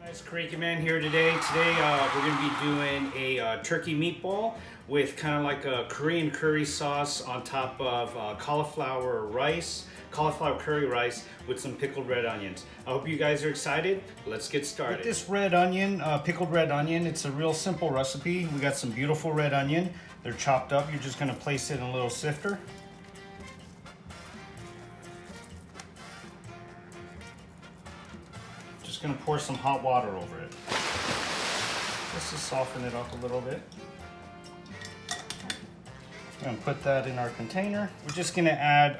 Guys, Korican Man here today. Today we're going to be doing a turkey meatball with kind of like a Korean curry sauce on top of cauliflower curry rice with some pickled red onions. I hope you guys are excited. Let's get started. With this red onion, pickled red onion, it's a real simple recipe. We got some beautiful red onion. They're chopped up. You're just going to place it in a little sifter. Just gonna pour some hot water over it, just to soften it up a little bit. I'm gonna put that in our container. We're just gonna add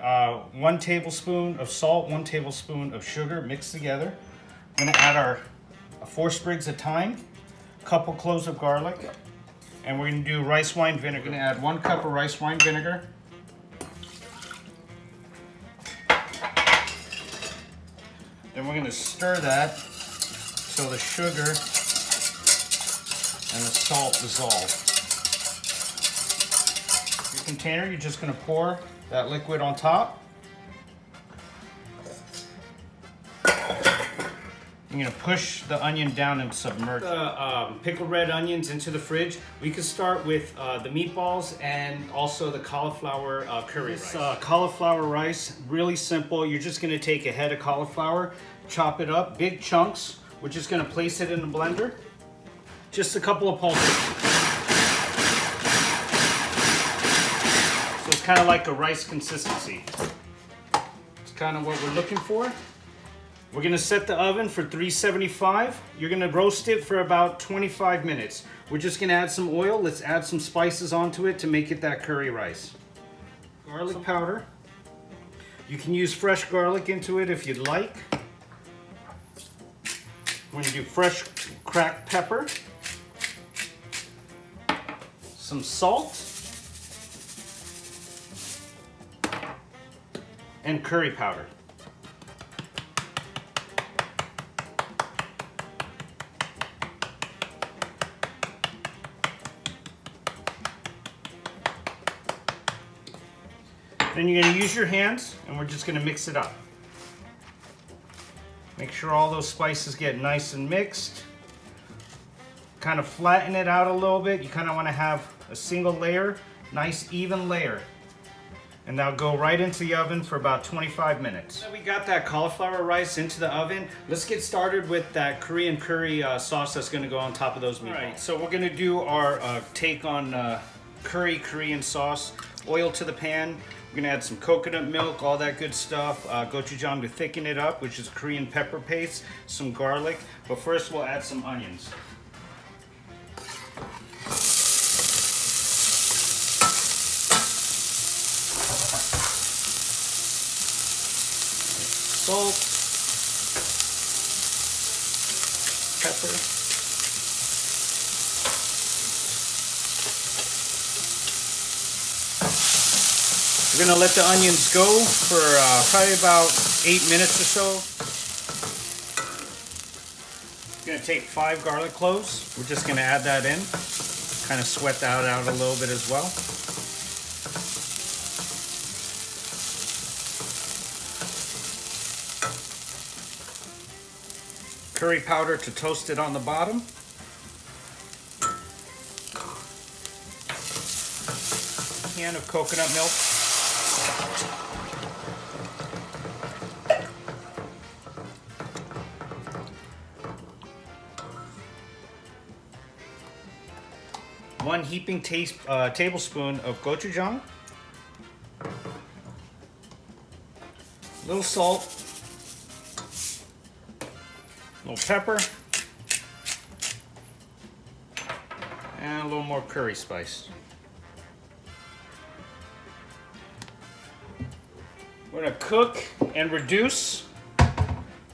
1 tablespoon of salt, 1 tablespoon of sugar mixed together. I'm gonna add our 4 sprigs of thyme, a couple cloves of garlic, and we're gonna do rice wine vinegar. We're gonna add 1 cup of rice wine vinegar. Then we're going to stir that so the sugar and the salt dissolve. Your container, you're just going to pour that liquid on top. You're going to push the onion down and submerge the pickled red onions into the fridge. We can start with the meatballs and also the cauliflower curry rice. Cauliflower rice, really simple. You're just going to take a head of cauliflower, chop it up, big chunks. We're just going to place it in the blender. Just a couple of pulses. So it's kind of like a rice consistency. It's kind of what we're looking for. We're gonna set the oven for 375. You're gonna roast it for about 25 minutes. We're just gonna add some oil. Let's add some spices onto it to make it that curry rice. Garlic powder. You can use fresh garlic into it if you'd like. We're gonna do fresh cracked pepper. Some salt. And curry powder. Then you're going to use your hands and we're just going to mix it up. Make sure all those spices get nice and mixed. Kind of flatten it out a little bit. You kind of want to have a single layer, nice even layer. And that'll go right into the oven for about 25 minutes. Now we got that cauliflower rice into the oven. Let's get started with that Korean curry sauce that's going to go on top of those meatballs. All right, so we're going to do our take on Korean sauce. Oil to the pan. We're gonna add some coconut milk, all that good stuff. Gochujang to thicken it up, which is Korean pepper paste, some garlic. But first we'll add some onions. Salt, pepper. We're gonna let the onions go for probably about 8 minutes or so. Gonna take 5 garlic cloves. We're just gonna add that in. Kind of sweat that out a little bit as well. Curry powder to toast it on the bottom. Can of coconut milk. One heaping tablespoon of gochujang, a little salt, a little pepper, and a little more curry spice. We're gonna cook and reduce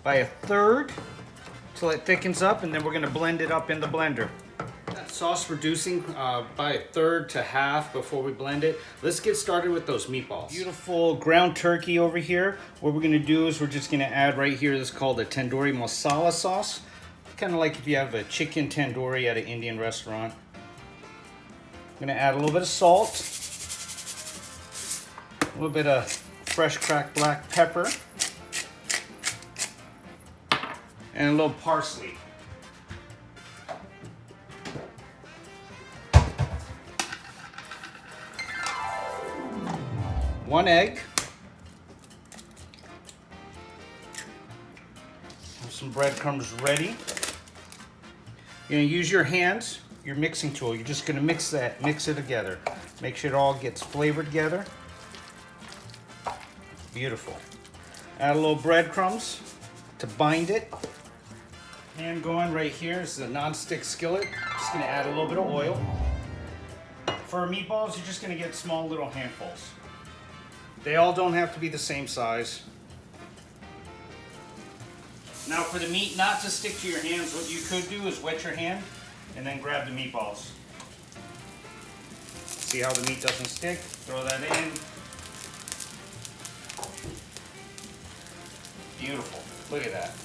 by 1/3 till it thickens up, and then we're gonna blend it up in the blender. That sauce reducing by 1/3 to half before we blend it. Let's get started with those meatballs. Beautiful ground turkey over here. What we're gonna do is we're just gonna add right here, this is called a Tandoori masala sauce. Kind of like if you have a chicken tandoori at an Indian restaurant. I'm gonna add a little bit of salt, a little bit of fresh cracked black pepper, and a little parsley. 1 egg. Have some breadcrumbs ready. You're gonna use your hands, your mixing tool. You're just gonna mix it together. Make sure it all gets flavored together. Beautiful. Add a little breadcrumbs to bind it. Pan going right here is the non-stick skillet. Just gonna add a little bit of oil. For meatballs, you're just gonna get small little handfuls. They all don't have to be the same size. Now for the meat not to stick to your hands, what you could do is wet your hand and then grab the meatballs. See how the meat doesn't stick? Throw that in. Beautiful. Look at that.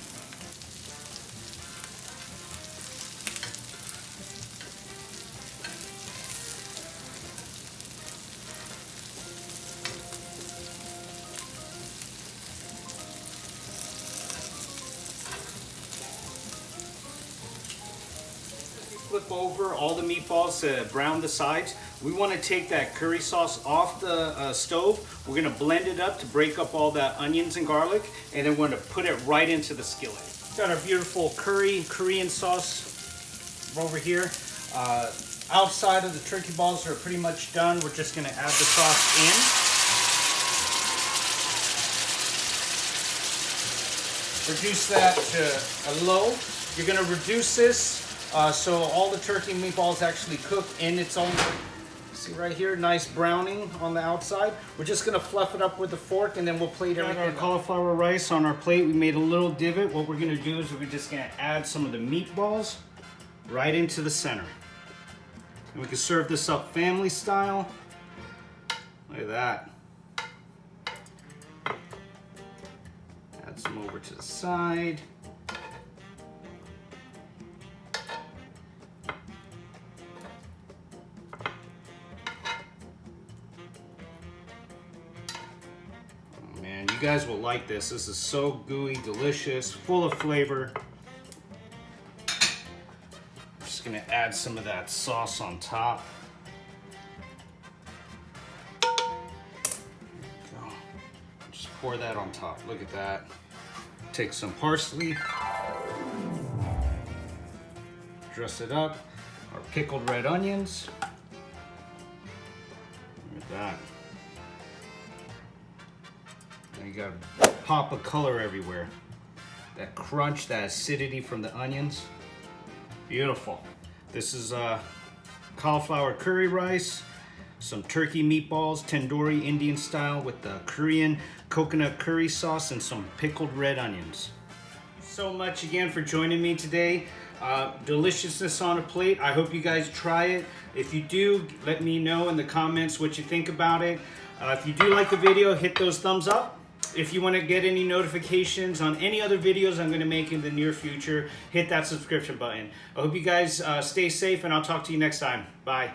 Flip over all the meatballs to brown the sides. We want to take that curry sauce off the stove. We're going to blend it up to break up all that onions and garlic, and then we're going to put it right into the skillet. Got our beautiful Korean sauce over here. Outside of the turkey balls are pretty much done. We're just going to add the sauce in. Reduce that to a low. You're going to reduce this so all the turkey meatballs actually cook in its own. See right here, nice browning on the outside. We're just gonna fluff it up with a fork and then we'll plate everything. Got our cauliflower rice on our plate. We made a little divot. What we're gonna do is we're just gonna add some of the meatballs right into the center. And we can serve this up family style. Look at that. Add some over to the side. You guys will like this. This is so gooey, delicious, full of flavor. I'm just gonna add some of that sauce on top. There we go. Just pour that on top. Look at that. Take some parsley. Dress it up. Our pickled red onions. Look at that. You got a pop of color everywhere. That crunch, that acidity from the onions. Beautiful. This is cauliflower curry rice, some turkey meatballs, tandoori Indian style with the Korean coconut curry sauce and some pickled red onions. So much again for joining me today. Deliciousness on a plate. I hope you guys try it. If you do, let me know in the comments what you think about it. If you do like the video, hit those thumbs up. If you want to get any notifications on any other videos I'm going to make in the near future, hit that subscription button. I hope you guys stay safe, and I'll talk to you next time. Bye.